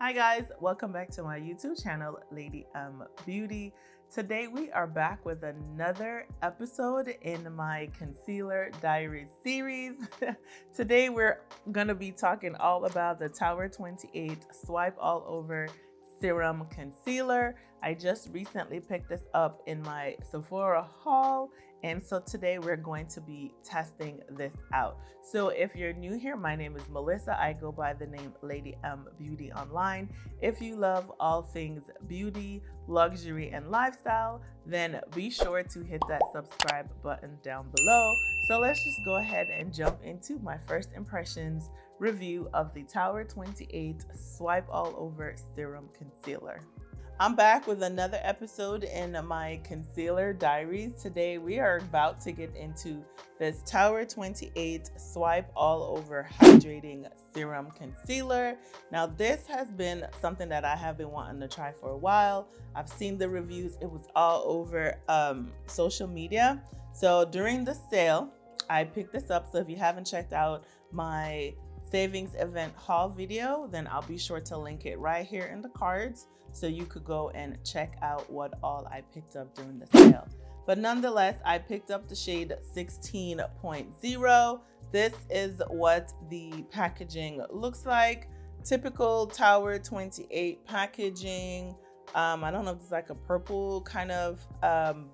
Hi guys, welcome back to my YouTube channel, Lady Beauty. Today we are back with another episode in my Concealer Diaries series. Today we're going to be talking all about the Tower 28 Swipe All Over Serum Concealer. I just recently picked this up in my Sephora haul, and so today we're going to be testing this out. So if you're new here, my name is Melissa. I go by the name Lady Beauty online. If you love all things beauty, luxury, and lifestyle, then be sure to hit that subscribe button down below. So let's just go ahead and jump into my first impressions review of the Tower 28 Swipe All Over Serum Concealer. I'm back with another episode in my Concealer Diaries. Today we are about to get into this Tower 28 Swipe All Over Hydrating Serum Concealer. Now this has been something that I have been wanting to try for a while. I've seen the reviews. It was all over social media. So during the sale, I picked this up. So if you haven't checked out my savings event haul video, then I'll be sure to link it right here in the cards so you could go and check out what all I picked up during the sale. But nonetheless, I picked up the shade 16.0. This is what the packaging looks like. Typical Tower 28 packaging. I don't know if it's like a purple kind of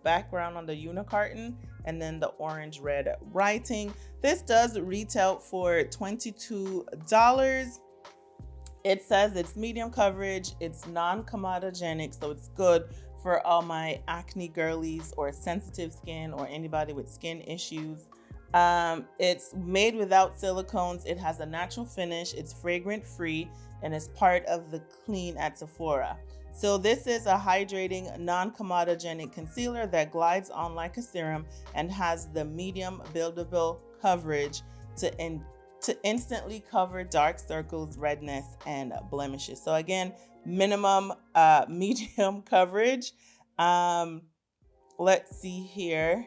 background on the unicarton, and then the orange red writing. This does retail for $22. It says it's medium coverage, it's non-comedogenic, so it's good for all my acne girlies or sensitive skin or anybody with skin issues. It's made without silicones, it has a natural finish, it's fragrant free, and it's part of the clean at Sephora. So this is a hydrating, non-comedogenic concealer that glides on like a serum and has the medium buildable coverage to instantly cover dark circles, redness, and blemishes. So again, minimum medium coverage. Let's see here.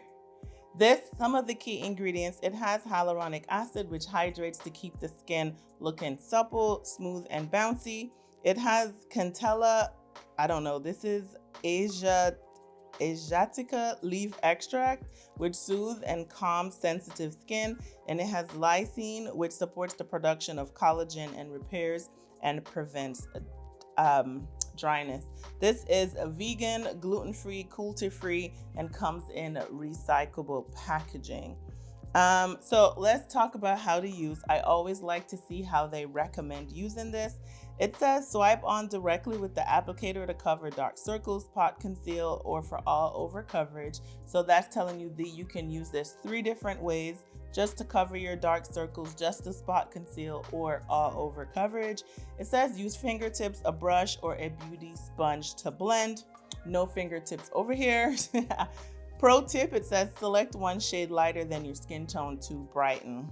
Some of the key ingredients, it has hyaluronic acid, which hydrates to keep the skin looking supple, smooth, and bouncy. It has Cantella, I don't know, this is Asiatica leaf extract, which soothes and calms sensitive skin, and it has lysine, which supports the production of collagen and repairs and prevents dryness. This is a vegan, gluten-free, cruelty-free, and comes in recyclable packaging. So let's talk about how to use. I always like to see how they recommend using this. It says swipe on directly with the applicator to cover dark circles, pot conceal, or for all over coverage. So that's telling you that you can use this 3 different ways, just to cover your dark circles, just to spot conceal, or all over coverage. It says use fingertips, a brush, or a beauty sponge to blend. No fingertips over here. Pro tip, it says select one shade lighter than your skin tone to brighten.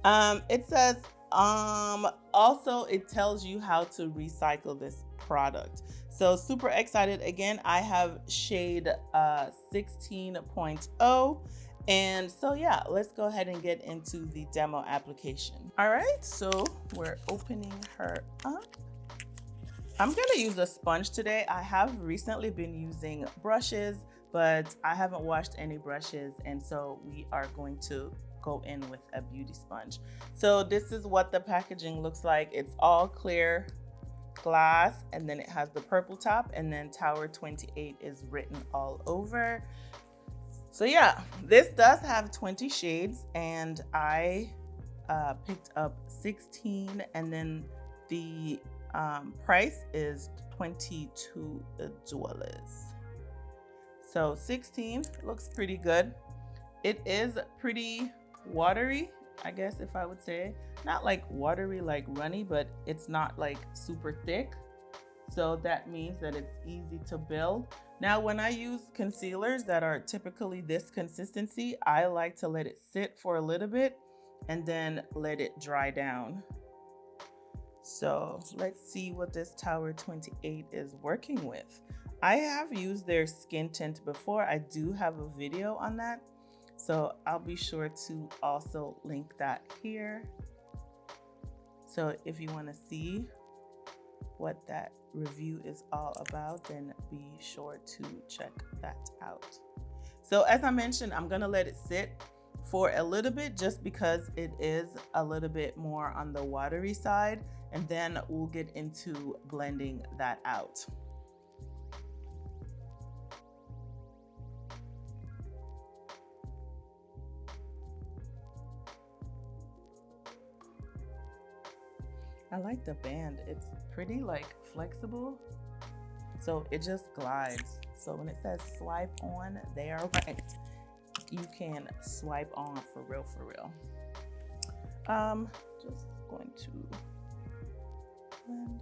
It says also it tells you how to recycle this product. So super excited. Again, I have shade 16.0. And so yeah, let's go ahead and get into the demo application. All right, so we're opening her up. I'm gonna use a sponge today. I have recently been using brushes, but I haven't washed any brushes, and so we are going to go in with a beauty sponge. So this is what the packaging looks like. It's all clear glass, and then it has the purple top, and then Tower 28 is written all over. So yeah, this does have 20 shades, and I picked up 16, and then the price is $22. So 16 looks pretty good. It is pretty watery, I guess, if I would say. Not like watery like runny, but it's not like super thick. So that means that it's easy to build. Now, when I use concealers that are typically this consistency, I like to let it sit for a little bit and then let it dry down. So let's see what this Tower 28 is working with. I have used their skin tint before. I do have a video on that, so I'll be sure to also link that here. So if you want to see what that review is all about, then be sure to check that out. So as I mentioned, I'm gonna let it sit for a little bit just because it is a little bit more on the watery side, and then we'll get into blending that out. I like the band. It's pretty like flexible, so it just glides. So when it says swipe on, they are right. You can swipe on for real, for real. Just going to blend.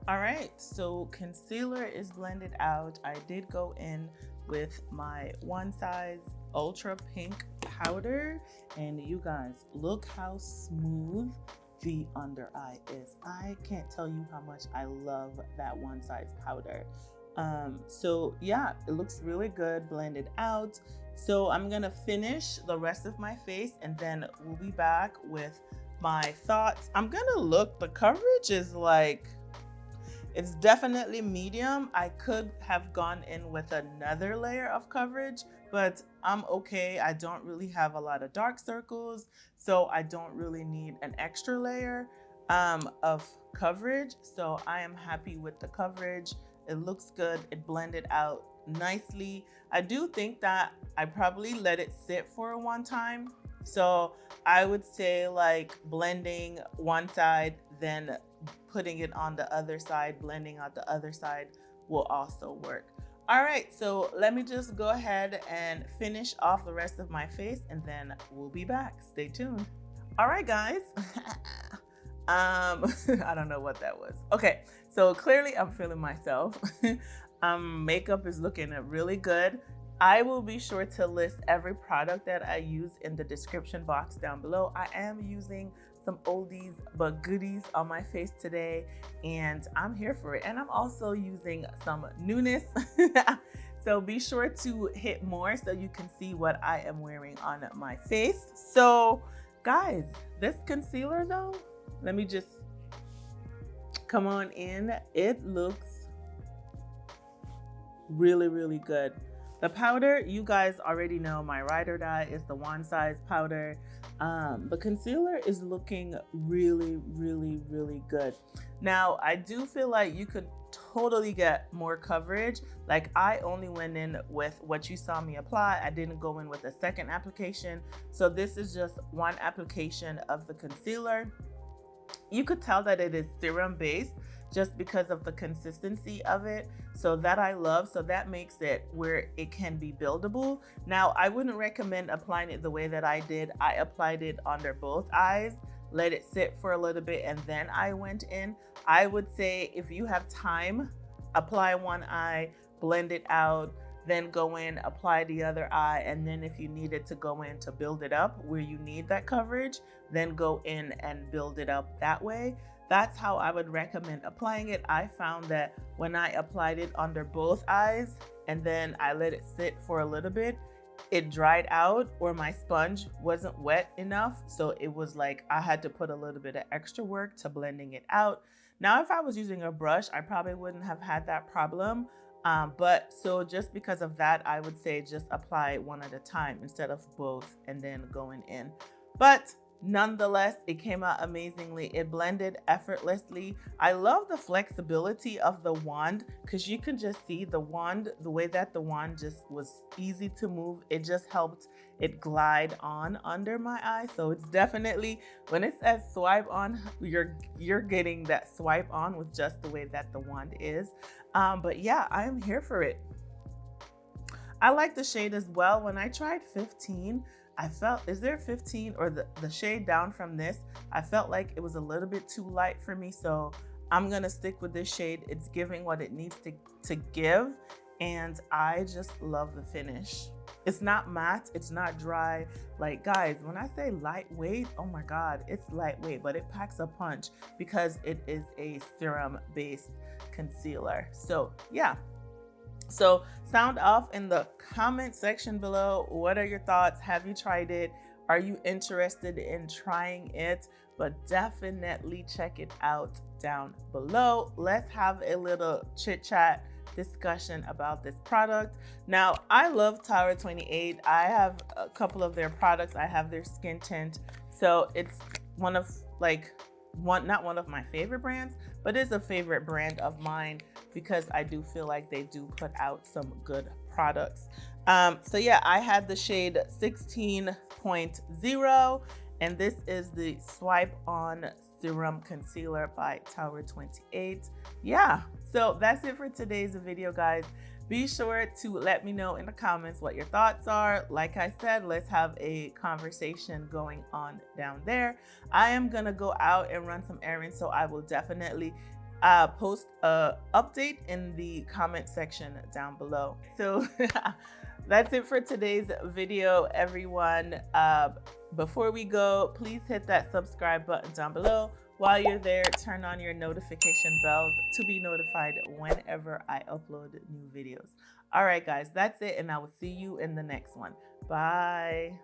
All right, so concealer is blended out. I did go in with my One Size Ultra Pink powder, and you guys, look how smooth the under eye is. I can't tell you how much I love that One Size powder. So yeah, it looks really good blended out. So I'm gonna finish the rest of my face, and then we'll be back with my thoughts. I'm gonna look, the coverage is like, it's definitely medium. I could have gone in with another layer of coverage, but I'm okay. I don't really have a lot of dark circles, so I don't really need an extra layer of coverage. So I am happy with the coverage. It looks good. It blended out nicely. I do think that I probably let it sit for one time. So I would say like blending one side, then putting it on the other side, blending out the other side will also work. All right, so let me just go ahead and finish off the rest of my face, and then we'll be back. Stay tuned. All right, guys. I don't know what that was. Okay, so clearly I'm feeling myself. Makeup is looking really good. I will be sure to list every product that I use in the description box down below. I am using some oldies but goodies on my face today, and I'm here for it. And I'm also using some newness. So be sure to hit more so you can see what I am wearing on my face. So guys, this concealer though, let me just come on in. It looks really, really good. The powder, you guys already know my ride or die is the wand size powder. The concealer is looking really, really, really good. Now, I do feel like you could totally get more coverage. Like, I only went in with what you saw me apply. I didn't go in with a second application. So this is just one application of the concealer. You could tell that it is serum based just because of the consistency of it. So that I love. So that makes it where it can be buildable. Now, I wouldn't recommend applying it the way that I did. I applied it under both eyes, let it sit for a little bit, and then I went in. I would say if you have time, apply one eye, blend it out, then go in, apply the other eye, and then if you needed to go in to build it up where you need that coverage, then go in and build it up that way. That's how I would recommend applying it. I found that when I applied it under both eyes and then I let it sit for a little bit, it dried out, or my sponge wasn't wet enough. So it was like I had to put a little bit of extra work to blending it out. Now, if I was using a brush, I probably wouldn't have had that problem. But so just because of that, I would say just apply one at a time instead of both and then going in. But nonetheless, it came out amazingly. It blended effortlessly. I love the flexibility of the wand because you can just see the wand, the way that the wand just was easy to move. It just helped it glide on under my eye. So it's definitely, when it says swipe on, you're getting that swipe on with just the way that the wand is. But yeah, I am here for it. I like the shade as well. When I tried 15, I felt, is there 15 or the shade down from this? I felt like it was a little bit too light for me. So I'm gonna stick with this shade. It's giving what it needs to give. And I just love the finish. It's not matte, it's not dry. Like, guys, when I say lightweight, oh my God, it's lightweight, but it packs a punch because it is a serum based concealer. So yeah. So sound off in the comment section below. What are your thoughts? Have you tried it? Are you interested in trying it? But definitely check it out down below. Let's have a little chit chat discussion about this product. Now, I love Tower 28. I have a couple of their products. I have their skin tint. So it's one of not one of my favorite brands, but it's a favorite brand of mine because I do feel like they do put out some good products. So yeah, I had the shade 16.0, and this is the Swipe On Serum Concealer by Tower 28. Yeah, so that's it for today's video, guys. Be sure to let me know in the comments what your thoughts are. Like I said, let's have a conversation going on down there. I am gonna go out and run some errands, so I will definitely post a update in the comment section down below. So that's it for today's video, everyone. Before we go, please hit that subscribe button down below. While you're there, turn on your notification bells to be notified whenever I upload new videos. All right, guys, that's it, and I will see you in the next one. Bye.